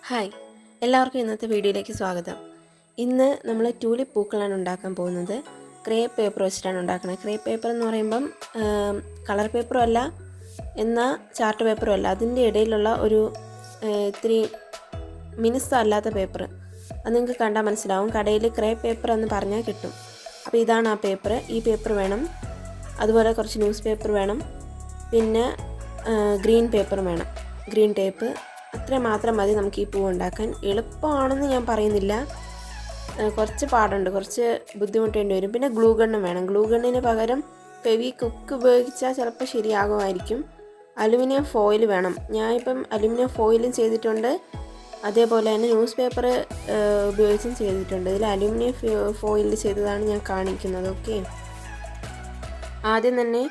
Hi, എല്ലാവർക്കും ഇന്നത്തെ വീഡിയോയിലേക്ക് സ്വാഗതം. ഇന്ന് നമ്മൾ ട്യൂലിപ്പ് പൂക്കളാണ് ഉണ്ടാക്കാൻ പോകുന്നത്. ക്രേപ്പ് പേപ്പർ വെച്ചിട്ടാണ് ഉണ്ടാക്കുന്നത്. ക്രേപ്പ് പേപ്പർ എന്ന് പറയുമ്പം കളർ പേപ്പറും അല്ല എന്നാൽ ചാർട്ട് പേപ്പറും അല്ല, അതിൻ്റെ ഇടയിലുള്ള ഒരു ഇത്തിരി മിനുസല്ലാത്ത പേപ്പർ. അത് നിങ്ങൾക്ക് കണ്ടാൽ മനസ്സിലാവും. കടയിൽ ക്രേപ്പ് പേപ്പർ എന്ന് പറഞ്ഞാൽ കിട്ടും. അപ്പോൾ ഇതാണ് ആ പേപ്പർ. ഈ പേപ്പർ വേണം. അതുപോലെ കുറച്ച് ന്യൂസ് പേപ്പർ വേണം. പിന്നെ ഗ്രീൻ പേപ്പർ വേണം, ഗ്രീൻ ടേപ്പ്. അത്ര മാത്രം മതി നമുക്ക് ഈ പൂ ഉണ്ടാക്കാൻ. എളുപ്പമാണെന്ന് ഞാൻ പറയുന്നില്ല, കുറച്ച് പാടുണ്ട്, കുറച്ച് ബുദ്ധിമുട്ടേണ്ടി വരും. പിന്നെ ഗ്ലൂ ഗണ്ണും വേണം. ഗ്ലൂ ഗണ്ണിന് പകരം ഫെവിക്വിക്ക് ഉപയോഗിച്ചാൽ ചിലപ്പോൾ ശരിയാകുമായിരിക്കും. അലുമിനിയം ഫോയിൽ വേണം. ഞാനിപ്പം അലുമിനിയം ഫോയിലും ചെയ്തിട്ടുണ്ട്, അതേപോലെ തന്നെ ന്യൂസ് പേപ്പർ ഉപയോഗിച്ചും ചെയ്തിട്ടുണ്ട്. ഇതിൽ അലുമിനിയം ഫോയിൽ ചെയ്തതാണ് ഞാൻ കാണിക്കുന്നത്. ഓക്കെ, ആദ്യം തന്നെ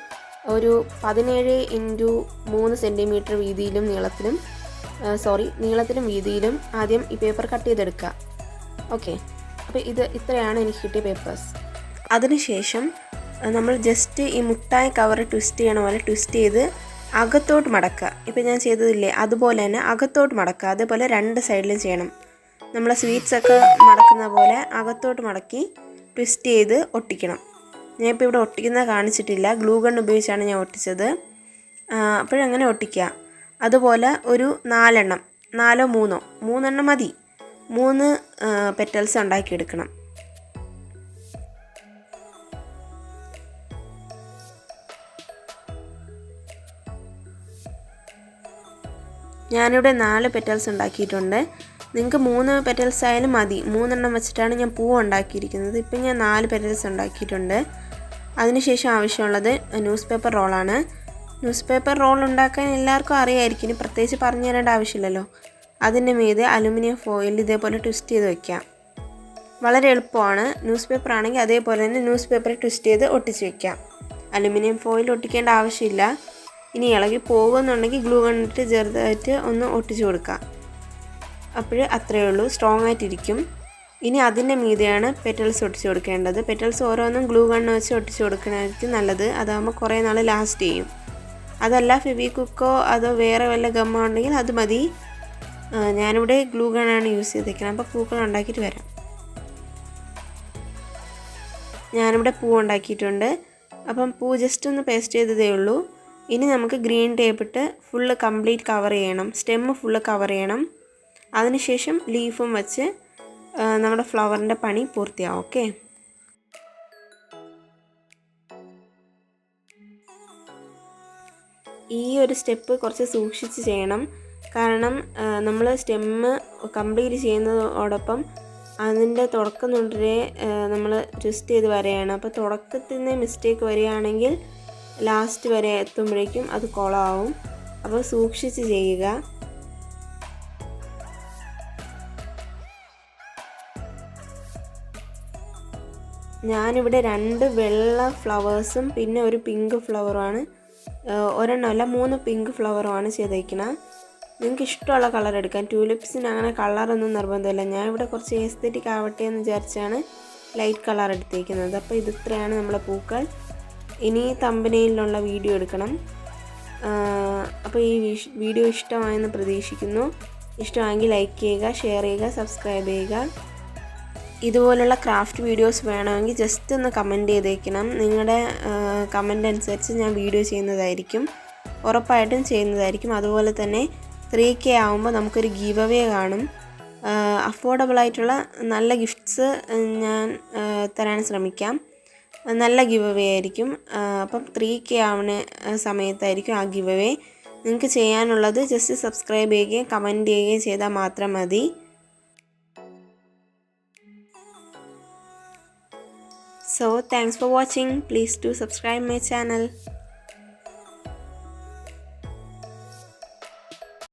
ഒരു 17x3 സെൻറ്റിമീറ്റർ വീതിയിലും നീളത്തിലും വീതിയിലും ആദ്യം ഈ പേപ്പർ കട്ട് ചെയ്തെടുക്കുക. ഓക്കെ, അപ്പോൾ ഇത്രയാണ് എനിക്ക് കിട്ടിയ പേപ്പേഴ്സ്. അതിനുശേഷം നമ്മൾ ജസ്റ്റ് ഈ മുട്ടായി കവർ ട്വിസ്റ്റ് ചെയ്യണ പോലെ ട്വിസ്റ്റ് ചെയ്ത് അകത്തോട്ട് മടക്കുക. ഇപ്പോൾ ഞാൻ ചെയ്തതില്ലേ അതുപോലെ തന്നെ അകത്തോട്ട് മടക്കുക. അതേപോലെ രണ്ട് സൈഡിലും ചെയ്യണം. നമ്മൾ സ്വീറ്റ്സൊക്കെ മടക്കുന്ന പോലെ അകത്തോട്ട് മടക്കി ട്വിസ്റ്റ് ചെയ്ത് ഒട്ടിക്കണം. ഞാനിപ്പോൾ ഇവിടെ ഒട്ടിക്കുന്നത് കാണിച്ചിട്ടില്ല, ഗ്ലൂ ഗൺ ഉപയോഗിച്ചാണ് ഞാൻ ഒട്ടിച്ചത്. അപ്പോഴങ്ങനെ ഒട്ടിക്കുക. അതുപോലെ ഒരു 4 മൂന്നെണ്ണം മതി. 3 പെറ്റൽസ് ഉണ്ടാക്കിയെടുക്കണം. ഞാനിവിടെ 4 പെറ്റൽസ് ഉണ്ടാക്കിയിട്ടുണ്ട്. നിങ്ങൾക്ക് 3 പെറ്റൽസ് ആയാലും മതി. 3 എണ്ണം വെച്ചിട്ടാണ് ഞാൻ പൂ ഉണ്ടാക്കിയിരിക്കുന്നത്. ഇപ്പം ഞാൻ 4 പെറ്റൽസ് ഉണ്ടാക്കിയിട്ടുണ്ട്. അതിനുശേഷം ആവശ്യമുള്ളത് ന്യൂസ് പേപ്പർ റോളാണ്. ന്യൂസ് പേപ്പർ റോൾ ഉണ്ടാക്കാൻ എല്ലാവർക്കും അറിയാമായിരിക്കും, ഇനി പ്രത്യേകിച്ച് പറഞ്ഞു തരേണ്ട ആവശ്യമില്ലല്ലോ. അതിൻ്റെ മീതെ അലുമിനിയം ഫോയിൽ ഇതേപോലെ ട്വിസ്റ്റ് ചെയ്ത് വയ്ക്കാം. വളരെ എളുപ്പമാണ്. ന്യൂസ് പേപ്പർ ആണെങ്കിൽ അതേപോലെ തന്നെ ന്യൂസ് പേപ്പർ ട്വിസ്റ്റ് ചെയ്ത് ഒട്ടിച്ച് വയ്ക്കാം. അലുമിനിയം ഫോയിൽ ഒട്ടിക്കേണ്ട ആവശ്യമില്ല. ഇനി ഇളകി പോകുന്നുണ്ടെങ്കിൽ ഗ്ലൂ ഗണ്ണിട്ട് ചെറുതായിട്ട് ഒന്ന് ഒട്ടിച്ച് കൊടുക്കാം. അപ്പോൾ അത്രയേ ഉള്ളൂ, സ്ട്രോങ് ആയിട്ടിരിക്കും. ഇനി അതിൻ്റെ മീതെയാണ് പെറ്റൽസ് ഒട്ടിച്ച് കൊടുക്കേണ്ടത്. പെറ്റൽസ് ഓരോന്നും ഗ്ലൂ ഗണ്ണ് വെച്ച് ഒട്ടിച്ച് കൊടുക്കണമായിരിക്കും നല്ലത്. അതാകുമ്പോൾ കുറേ നാൾ ലാസ്റ്റ് ചെയ്യും. അതല്ല ഫെവിക്വിക്കോ അതോ വേറെ വല്ല ഗമ്മോ ഉണ്ടെങ്കിൽ അത് മതി. ഞാനിവിടെ ഗ്ലൂ ഗണ്ണാണ് യൂസ് ചെയ്തേക്കുന്നത്. അപ്പോൾ പൂക്കൾ ഉണ്ടാക്കിയിട്ട് വരാം. ഞാനിവിടെ പൂ ഉണ്ടാക്കിയിട്ടുണ്ട്. അപ്പം പൂ ജസ്റ്റ് ഒന്ന് പേസ്റ്റ് ചെയ്തതേ ഉള്ളൂ. ഇനി നമുക്ക് ഗ്രീൻ ടേപ്പ് ഇട്ട് ഫുള്ള് കംപ്ലീറ്റ് കവർ ചെയ്യണം. സ്റ്റെമ്മ് ഫുള്ള് കവർ ചെയ്യണം. അതിനുശേഷം ലീഫും വെച്ച് നമ്മുടെ ഫ്ലവറിൻ്റെ പണി പൂർത്തിയാവും. ഓക്കെ, ഈ ഒരു സ്റ്റെപ്പ് കുറച്ച് സൂക്ഷിച്ച് ചെയ്യണം. കാരണം നമ്മൾ സ്റ്റെമ്മ് കംപ്ലീറ്റ് ചെയ്യുന്നതോടൊപ്പം അതിൻ്റെ തുടക്കം തൊട്ടേ നമ്മൾ ട്വിസ്റ്റ് ചെയ്ത് വരെയാണ്. അപ്പോൾ തുടക്കത്തിൽ നിന്ന് മിസ്റ്റേക്ക് വരികയാണെങ്കിൽ ലാസ്റ്റ് വരെ എത്തുമ്പോഴേക്കും അത് കുളമാവും. അപ്പോൾ സൂക്ഷിച്ച് ചെയ്യുക. ഞാനിവിടെ 2 വെള്ള ഫ്ലവേഴ്സും പിന്നെ ഒരു പിങ്ക് ഫ്ലവറുമാണ്, ഒരെണ്ണമല്ല 3 പിങ്ക് ഫ്ലവറുമാണ് ചെയ്തേക്കുന്നത്. നിങ്ങൾക്ക് ഇഷ്ടമുള്ള കളർ എടുക്കാം. ട്യൂലിപ്സിന് അങ്ങനെ കളറൊന്നും നിർബന്ധമില്ല. ഞാൻ ഇവിടെ കുറച്ച് എസ്തെറ്റിക് ആവട്ടെ എന്ന് വിചാരിച്ചാണ് ലൈറ്റ് കളർ എടുത്തേക്കുന്നത്. അപ്പോൾ ഇത്രയാണ് നമ്മളെ പൂക്കൾ. ഇനി തമ്പനെയിലുള്ള വീഡിയോ എടുക്കണം. അപ്പോൾ ഈ വീഡിയോ ഇഷ്ടമായെന്ന് പ്രതീക്ഷിക്കുന്നു. ഇഷ്ടമായെങ്കിൽ ലൈക്ക് ചെയ്യുക, ഷെയർ ചെയ്യുക, സബ്സ്ക്രൈബ് ചെയ്യുക. ഇതുപോലുള്ള ക്രാഫ്റ്റ് വീഡിയോസ് വേണമെങ്കിൽ ജസ്റ്റ് ഒന്ന് കമൻറ്റ് ചെയ്തേക്കണം. നിങ്ങളുടെ കമൻ്റ് അനുസരിച്ച് ഞാൻ വീഡിയോ ചെയ്യുന്നതായിരിക്കും, ഉറപ്പായിട്ടും ചെയ്യുന്നതായിരിക്കും. അതുപോലെ തന്നെ 3K ആകുമ്പോൾ നമുക്കൊരു ഗീവ് അവേ കാണും. അഫോർഡബിളായിട്ടുള്ള നല്ല ഗിഫ്റ്റ്സ് ഞാൻ തരാൻ ശ്രമിക്കാം. നല്ല ഗിവ് അവേ ആയിരിക്കും. അപ്പം 3K ആവുന്ന സമയത്തായിരിക്കും ആ ഗിവ് അവേ. നിങ്ങൾക്ക് ചെയ്യാനുള്ളത് ജസ്റ്റ് സബ്സ്ക്രൈബ് ചെയ്യുകയും കമൻറ്റ് ചെയ്യുകയും ചെയ്താൽ മാത്രം മതി. So thanks for watching. Please do subscribe my channel.